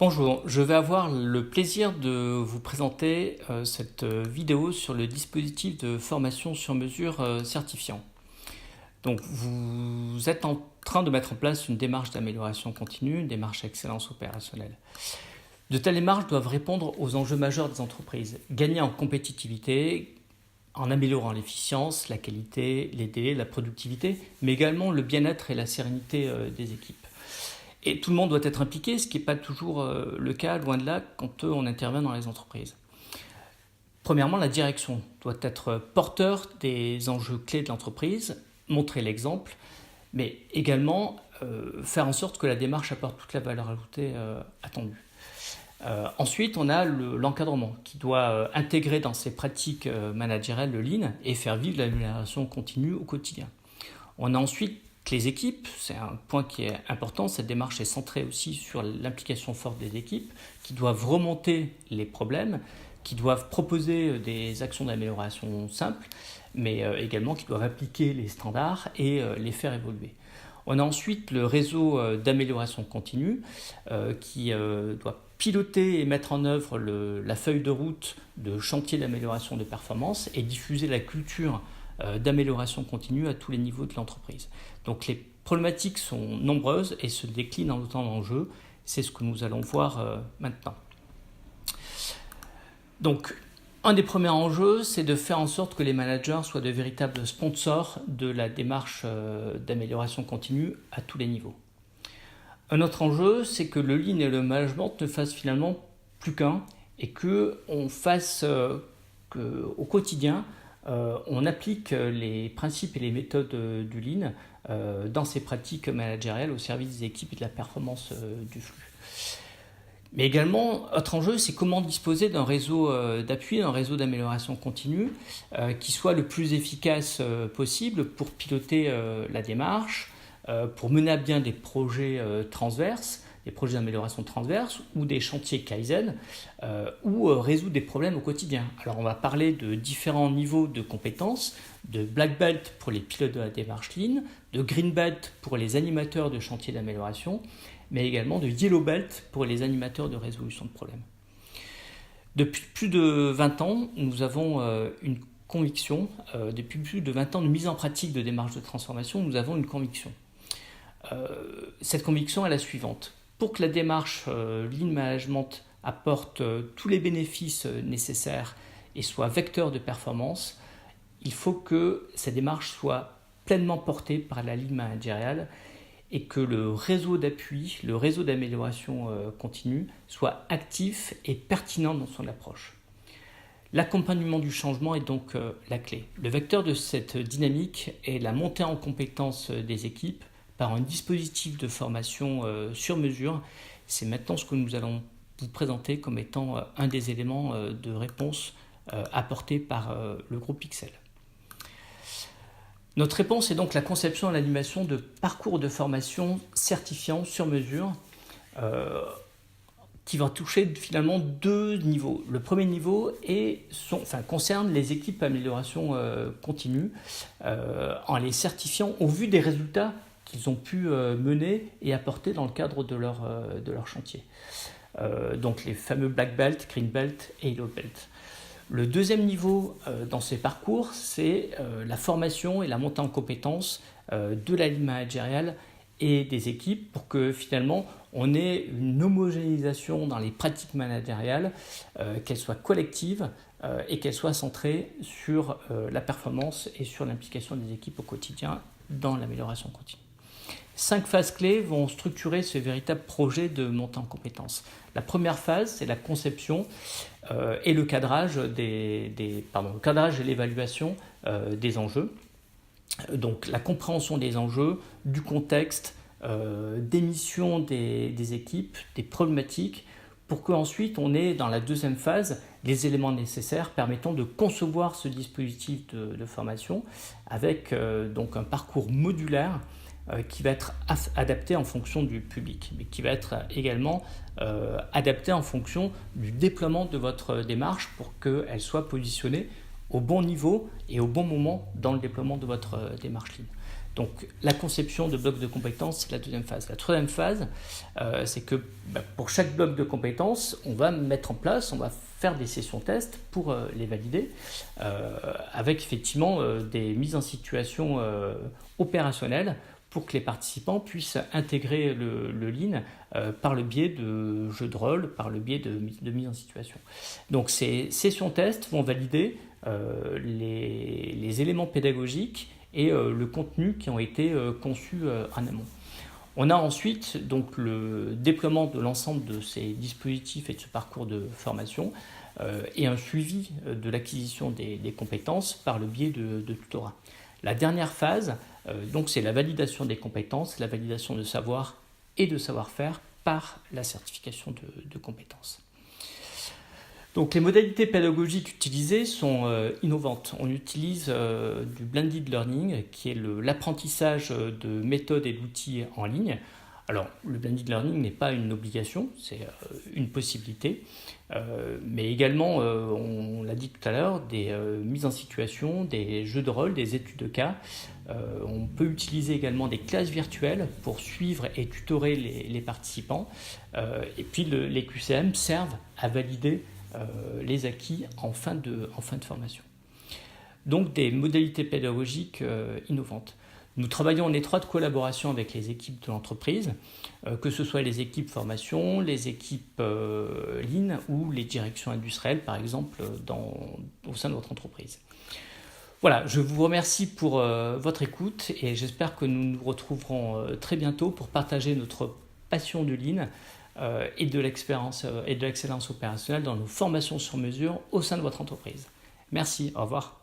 Bonjour, je vais avoir le plaisir de vous présenter cette vidéo sur le dispositif de formation sur mesure certifiant. Donc vous êtes en train de mettre en place une démarche d'amélioration continue, une démarche excellence opérationnelle. De telles démarches doivent répondre aux enjeux majeurs des entreprises, gagner en compétitivité en améliorant l'efficience, la qualité, les délais, la productivité, mais également le bien-être et la sérénité des équipes. Et tout le monde doit être impliqué, ce qui n'est pas toujours le cas, loin de là, quand on intervient dans les entreprises. Premièrement, la direction doit être porteur des enjeux clés de l'entreprise, montrer l'exemple, mais également faire en sorte que la démarche apporte toute la valeur ajoutée attendue. Ensuite, on a l'encadrement qui doit intégrer dans ses pratiques managériales le Lean et faire vivre l'amélioration continue au quotidien. On a ensuite les équipes, c'est un point qui est important, cette démarche est centrée aussi sur l'implication forte des équipes qui doivent remonter les problèmes, qui doivent proposer des actions d'amélioration simples, mais également qui doivent appliquer les standards et les faire évoluer. On a ensuite le réseau d'amélioration continue qui doit piloter et mettre en œuvre la feuille de route de chantier d'amélioration de performance et diffuser la culture d'amélioration continue à tous les niveaux de l'entreprise. Donc les problématiques sont nombreuses et se déclinent en autant d'enjeux. C'est ce que nous allons voir maintenant. Donc, un des premiers enjeux, c'est de faire en sorte que les managers soient de véritables sponsors de la démarche d'amélioration continue à tous les niveaux. Un autre enjeu, c'est que le Lean et le management ne fassent finalement plus qu'un et qu'on fasse qu'au quotidien, on applique les principes et les méthodes du Lean dans ses pratiques managériales au service des équipes et de la performance du flux. Mais également, autre enjeu, c'est comment disposer d'un réseau d'appui, d'un réseau d'amélioration continue qui soit le plus efficace possible pour piloter la démarche, pour mener à bien des projets transverses, des projets d'amélioration transverse ou des chantiers Kaizen ou résoudre des problèmes au quotidien. Alors on va parler de différents niveaux de compétences, de Black Belt pour les pilotes de la démarche Lean, de Green Belt pour les animateurs de chantiers d'amélioration, mais également de Yellow Belt pour les animateurs de résolution de problèmes. Depuis plus de 20 ans, nous avons une conviction, depuis plus de 20 ans de mise en pratique de démarches de transformation, nous avons une conviction. Cette conviction est la suivante. Pour que la démarche Lean Management apporte tous les bénéfices nécessaires et soit vecteur de performance, il faut que cette démarche soit pleinement portée par la Lean managériale et que le réseau d'appui, le réseau d'amélioration continue soit actif et pertinent dans son approche. L'accompagnement du changement est donc la clé. Le vecteur de cette dynamique est la montée en compétence des équipes par un dispositif de formation sur mesure. C'est maintenant ce que nous allons vous présenter comme étant un des éléments de réponse apportés par le groupe Pixel. Notre réponse est donc la conception et l'animation de parcours de formation certifiants sur mesure qui va toucher finalement deux niveaux. Le premier niveau concerne les équipes amélioration continue en les certifiant au vu des résultats qu'ils ont pu mener et apporter dans le cadre de leur chantier. Donc les fameux Black Belt, Green Belt et Yellow Belt. Le deuxième niveau dans ces parcours, c'est la formation et la montée en compétences de la ligne managériale et des équipes pour que finalement on ait une homogénéisation dans les pratiques managériales, qu'elles soient collectives et qu'elles soient centrées sur la performance et sur l'implication des équipes au quotidien dans l'amélioration continue. 5 phases clés vont structurer ce véritable projet de montée en compétences. La première phase, c'est la conception et le cadrage, le cadrage et l'évaluation des enjeux. Donc la compréhension des enjeux, du contexte, des missions des équipes, des problématiques, pour qu'ensuite on ait dans la deuxième phase les éléments nécessaires permettant de concevoir ce dispositif de formation avec donc un parcours modulaire qui va être adapté en fonction du public, mais qui va être également adapté en fonction du déploiement de votre démarche pour qu'elle soit positionnée au bon niveau et au bon moment dans le déploiement de votre démarche Lean. Donc la conception de blocs de compétences, c'est la deuxième phase. La troisième phase, c'est que pour chaque bloc de compétences, on va mettre en place, on va faire des sessions tests pour les valider, avec effectivement des mises en situation opérationnelles pour que les participants puissent intégrer le Lean par le biais de jeux de rôle, par le biais de mise en situation. Donc ces sessions tests vont valider les éléments pédagogiques et le contenu qui ont été conçus en amont. On a ensuite donc le déploiement de l'ensemble de ces dispositifs et de ce parcours de formation et un suivi de l'acquisition des compétences par le biais de tutorat. La dernière phase, donc, c'est la validation des compétences, la validation de savoir et de savoir-faire par la certification de compétences. Donc les modalités pédagogiques utilisées sont innovantes. On utilise du blended learning, qui est l'apprentissage de méthodes et d'outils en ligne. Alors, le blended learning n'est pas une obligation, c'est une possibilité, mais également, on l'a dit tout à l'heure, des mises en situation, des jeux de rôle, des études de cas. On peut utiliser également des classes virtuelles pour suivre et tutorer les participants. Et puis, les QCM servent à valider les acquis en fin de formation. Donc, des modalités pédagogiques innovantes. Nous travaillons en étroite collaboration avec les équipes de l'entreprise, que ce soit les équipes formation, les équipes Lean ou les directions industrielles, par exemple, au sein de votre entreprise. Voilà, je vous remercie pour votre écoute et j'espère que nous nous retrouverons très bientôt pour partager notre passion du Lean et de l'expérience et de l'excellence opérationnelle dans nos formations sur mesure au sein de votre entreprise. Merci, au revoir.